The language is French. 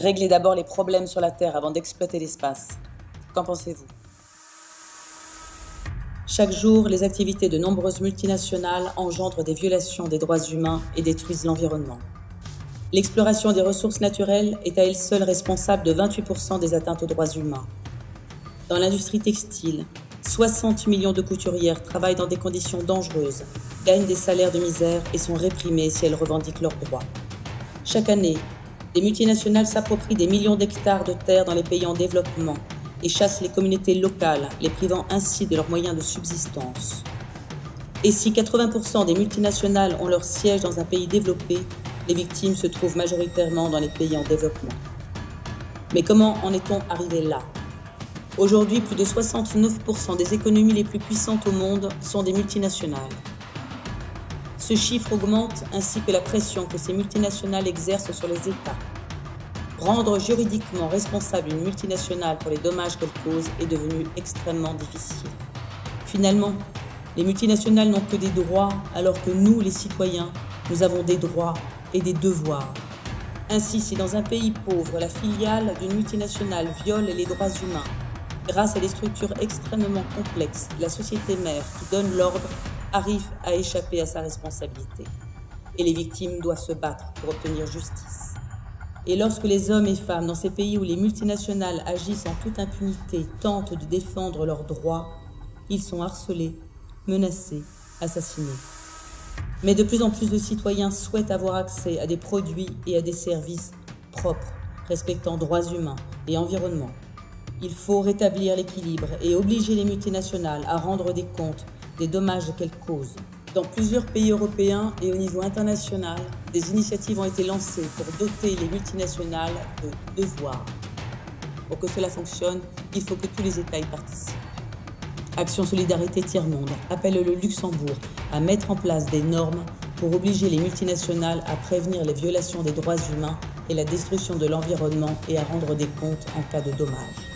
Réglez d'abord les problèmes sur la Terre avant d'exploiter l'espace. Qu'en pensez-vous? Chaque jour, les activités de nombreuses multinationales engendrent des violations des droits humains et détruisent l'environnement. L'exploration des ressources naturelles est à elle seule responsable de 28% des atteintes aux droits humains. Dans l'industrie textile, 60 millions de couturières travaillent dans des conditions dangereuses, gagnent des salaires de misère et sont réprimées si elles revendiquent leurs droits. Chaque année, des multinationales s'approprient des millions d'hectares de terre dans les pays en développement et chassent les communautés locales, les privant ainsi de leurs moyens de subsistance. Et si 80% des multinationales ont leur siège dans un pays développé, les victimes se trouvent majoritairement dans les pays en développement. Mais comment en est-on arrivé là? Aujourd'hui, plus de 69% des économies les plus puissantes au monde sont des multinationales. Ce chiffre augmente ainsi que la pression que ces multinationales exercent sur les États. Rendre juridiquement responsable une multinationale pour les dommages qu'elle cause est devenu extrêmement difficile. Finalement, les multinationales n'ont que des droits alors que nous, les citoyens, nous avons des droits et des devoirs. Ainsi, si dans un pays pauvre, la filiale d'une multinationale viole les droits humains, grâce à des structures extrêmement complexes, la société mère qui donne l'ordre arrive à échapper à sa responsabilité. Et les victimes doivent se battre pour obtenir justice. Et lorsque les hommes et femmes dans ces pays où les multinationales agissent en toute impunité tentent de défendre leurs droits, ils sont harcelés, menacés, assassinés. Mais de plus en plus de citoyens souhaitent avoir accès à des produits et à des services propres, respectant droits humains et environnement. Il faut rétablir l'équilibre et obliger les multinationales à rendre des comptes des dommages qu'elles causent. Dans plusieurs pays européens et au niveau international, des initiatives ont été lancées pour doter les multinationales de devoirs. Pour que cela fonctionne, il faut que tous les États y participent. Action Solidarité Tiers-Monde appelle le Luxembourg à mettre en place des normes pour obliger les multinationales à prévenir les violations des droits humains et la destruction de l'environnement et à rendre des comptes en cas de dommages.